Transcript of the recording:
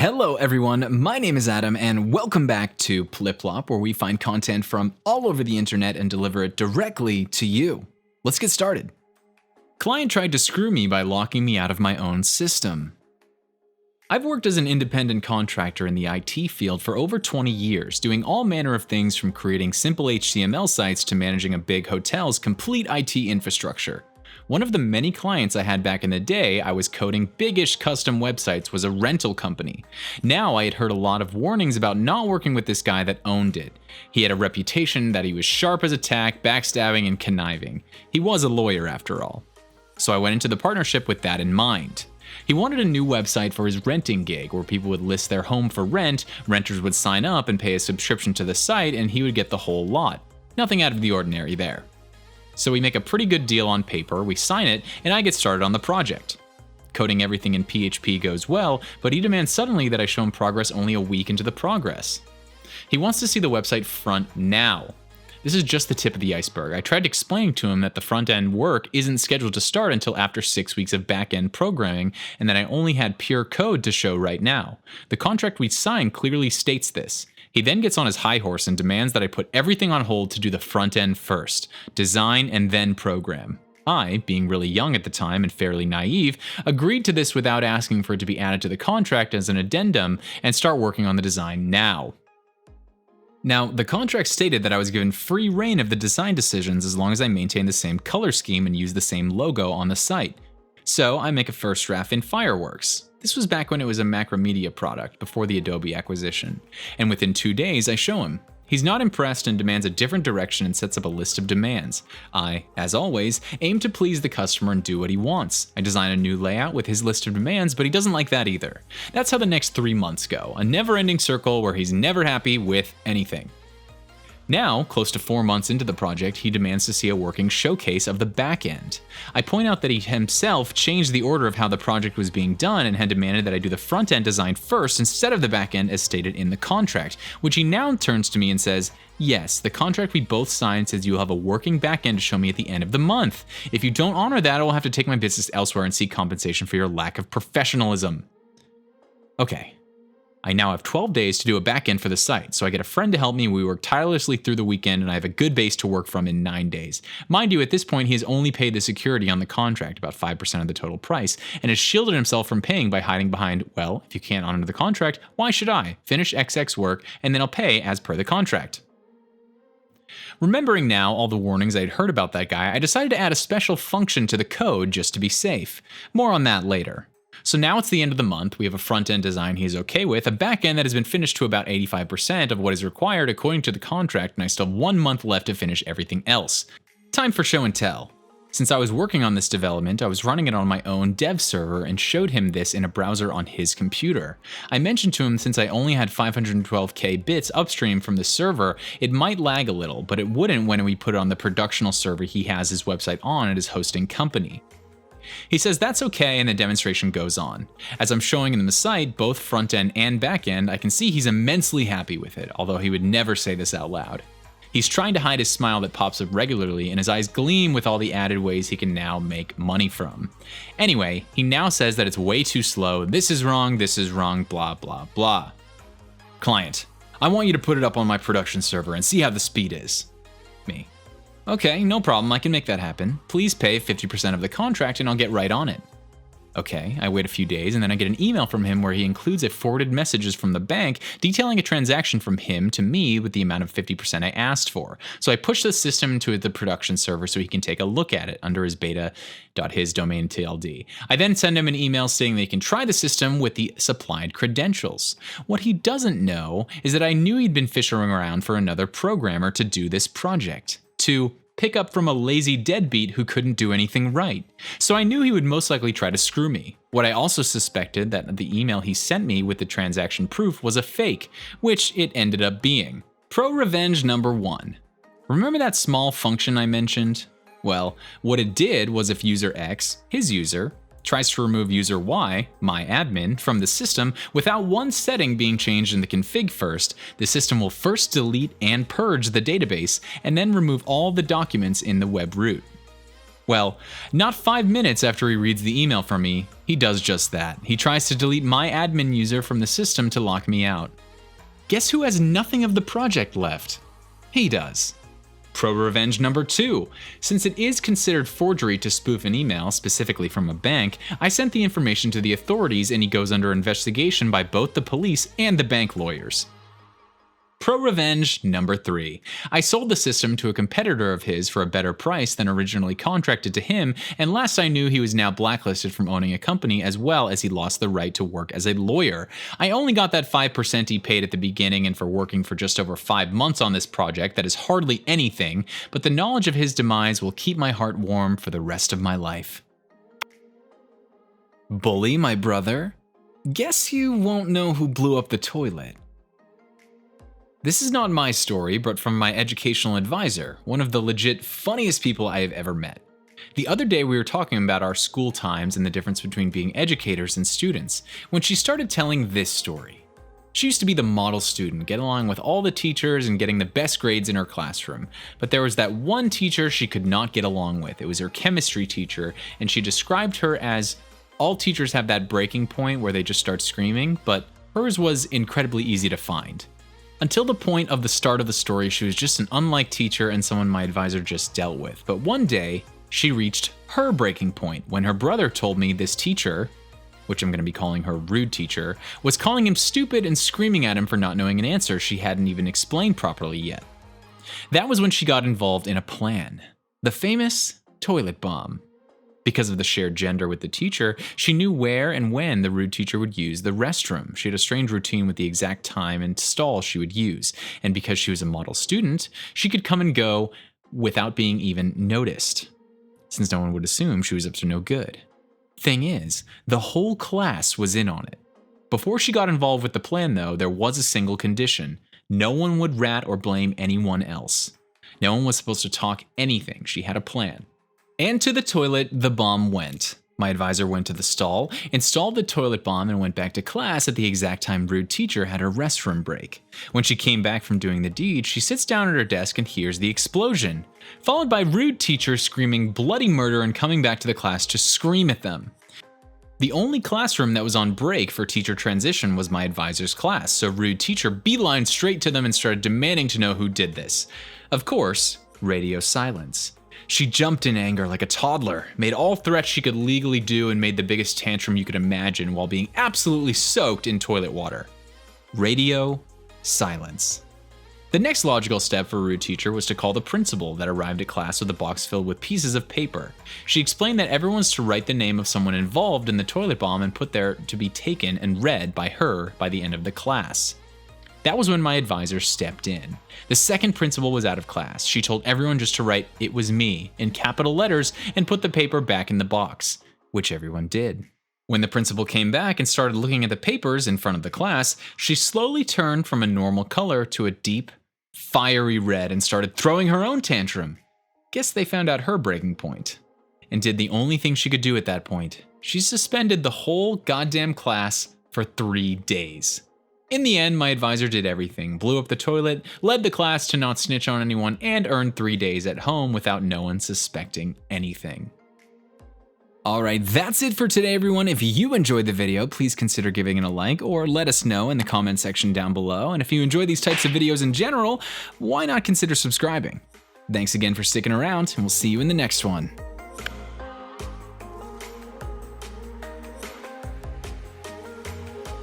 Hello everyone, my name is Adam and welcome back to pliplop, where we find content from all over the internet and deliver it directly to you. Let's get started. Client tried to screw me by locking me out of my own system. I've worked as an independent contractor in the IT field for over 20 years, doing all manner of things from creating simple HTML sites to managing a big hotel's complete IT infrastructure. One of the many clients I had back in the day I was coding big-ish custom websites was a rental company. Now I had heard a lot of warnings about not working with this guy that owned it. He had a reputation that he was sharp as a tack, backstabbing, and conniving. He was a lawyer after all. So I went into the partnership with that in mind. He wanted a new website for his renting gig where people would list their home for rent, renters would sign up and pay a subscription to the site, and he would get the whole lot. Nothing out of the ordinary there. So we make a pretty good deal on paper, we sign it, and I get started on the project. Coding everything in PHP goes well, but he demands suddenly that I show him progress only a week into the progress. He wants to see the website front now. This is just the tip of the iceberg. I tried explaining to him that the front-end work isn't scheduled to start until after 6 weeks of back-end programming, and that I only had pure code to show right now. The contract we signed clearly states this. He then gets on his high horse and demands that I put everything on hold to do the front end first, design and then program. I, being really young at the time and fairly naive, agreed to this without asking for it to be added to the contract as an addendum and start working on the design now. Now, the contract stated that I was given free reign of the design decisions as long as I maintained the same color scheme and used the same logo on the site. So I make a first draft in Fireworks. This was back when it was a Macromedia product, before the Adobe acquisition. And within 2 days, I show him. He's not impressed and demands a different direction and sets up a list of demands. I, as always, aim to please the customer and do what he wants. I design a new layout with his list of demands, but he doesn't like that either. That's how the next 3 months go, a never-ending circle where he's never happy with anything. Now, close to 4 months into the project, he demands to see a working showcase of the back end. I point out that he himself changed the order of how the project was being done and had demanded that I do the front end design first instead of the back end as stated in the contract, which he now turns to me and says, "Yes, the contract we both signed says you'll have a working back end to show me at the end of the month. If you don't honor that, I will have to take my business elsewhere and seek compensation for your lack of professionalism." Okay. I now have 12 days to do a backend for the site, so I get a friend to help me. We work tirelessly through the weekend, and I have a good base to work from in 9 days. Mind you, at this point, he has only paid the security on the contract, about 5% of the total price, and has shielded himself from paying by hiding behind, well, if you can't honor the contract, why should I? Finish XX work, and then I'll pay as per the contract. Remembering now all the warnings I had heard about that guy, I decided to add a special function to the code just to be safe. More on that later. So now it's the end of the month, we have a front-end design he is okay with, a back-end that has been finished to about 85% of what is required according to the contract, and I still have 1 month left to finish everything else. Time for show and tell. Since I was working on this development, I was running it on my own dev server and showed him this in a browser on his computer. I mentioned to him since I only had 512k bits upstream from the server, it might lag a little, but it wouldn't when we put it on the productional server he has his website on at his hosting company. He says that's okay, and the demonstration goes on. As I'm showing him the site, both front-end and back-end, I can see he's immensely happy with it, although he would never say this out loud. He's trying to hide his smile that pops up regularly, and his eyes gleam with all the added ways he can now make money from. Anyway, he now says that it's way too slow, this is wrong, blah blah blah. Client: I want you to put it up on my production server and see how the speed is. Me: okay, no problem, I can make that happen. Please pay 50% of the contract and I'll get right on it. Okay, I wait a few days and then I get an email from him where he includes a forwarded messages from the bank detailing a transaction from him to me with the amount of 50% I asked for. So I push the system into the production server so he can take a look at it under his beta.hisdomain.tld. I then send him an email saying that he can try the system with the supplied credentials. What he doesn't know is that I knew he'd been fishing around for another programmer to do this project. To pick up from a lazy deadbeat who couldn't do anything right. So I knew he would most likely try to screw me. What I also suspected that the email he sent me with the transaction proof was a fake, which it ended up being. Prorevenge number 1. Remember that small function I mentioned? Well, what it did was if user X, his user, tries to remove user Y, my admin, from the system without one setting being changed in the config first, the system will first delete and purge the database and then remove all the documents in the web root. Well, not 5 minutes after he reads the email from me, he does just that. He tries to delete my admin user from the system to lock me out. Guess who has nothing of the project left? He does. Prorevenge number 2. Since it is considered forgery to spoof an email, specifically from a bank, I sent the information to the authorities and he goes under investigation by both the police and the bank lawyers. Prorevenge number 3. I sold the system to a competitor of his for a better price than originally contracted to him, and last I knew he was now blacklisted from owning a company as well as he lost the right to work as a lawyer. I only got that 5% he paid at the beginning and for working for just over 5 months on this project that is hardly anything, but the knowledge of his demise will keep my heart warm for the rest of my life. Bully my brother? Guess you won't know who blew up the toilet. This is not my story, but from my educational advisor, one of the legit funniest people I have ever met. The other day we were talking about our school times and the difference between being educators and students, when she started telling this story. She used to be the model student, getting along with all the teachers and getting the best grades in her classroom, but there was that one teacher she could not get along with. It was her chemistry teacher, and she described her as, all teachers have that breaking point where they just start screaming, but hers was incredibly easy to find. Until the point of the start of the story, she was just an unliked teacher and someone my advisor just dealt with. But one day, she reached her breaking point when her brother told me this teacher, which I'm going to be calling her rude teacher, was calling him stupid and screaming at him for not knowing an answer she hadn't even explained properly yet. That was when she got involved in a plan. The famous toilet bomb. Because of the shared gender with the teacher, she knew where and when the rude teacher would use the restroom. She had a strange routine with the exact time and stall she would use. And because she was a model student, she could come and go without being even noticed, since no one would assume she was up to no good. Thing is, the whole class was in on it. Before she got involved with the plan, though, there was a single condition. No one would rat or blame anyone else. No one was supposed to talk anything. She had a plan. And to the toilet, the bomb went. My advisor went to the stall, installed the toilet bomb, and went back to class at the exact time rude teacher had her restroom break. When she came back from doing the deed, she sits down at her desk and hears the explosion, followed by rude teacher screaming bloody murder and coming back to the class to scream at them. The only classroom that was on break for teacher transition was my advisor's class, so rude teacher beelined straight to them and started demanding to know who did this. Of course, radio silence. She jumped in anger like a toddler, made all threats she could legally do, and made the biggest tantrum you could imagine while being absolutely soaked in toilet water. Radio silence. The next logical step for a rude teacher was to call the principal that arrived at class with a box filled with pieces of paper. She explained that everyone's to write the name of someone involved in the toilet bomb and put there to be taken and read by her by the end of the class. That was when my advisor stepped in. The second principal was out of class. She told everyone just to write "It was me" in capital letters and put the paper back in the box, which everyone did. When the principal came back and started looking at the papers in front of the class, she slowly turned from a normal color to a deep, fiery red and started throwing her own tantrum. Guess they found out her breaking point. And did the only thing she could do at that point. She suspended the whole goddamn class for 3 days. In the end, my advisor did everything, blew up the toilet, led the class to not snitch on anyone, and earned 3 days at home without no one suspecting anything. Alright, that's it for today, everyone. If you enjoyed the video, please consider giving it a like or let us know in the comment section down below. And if you enjoy these types of videos in general, why not consider subscribing? Thanks again for sticking around, and we'll see you in the next one.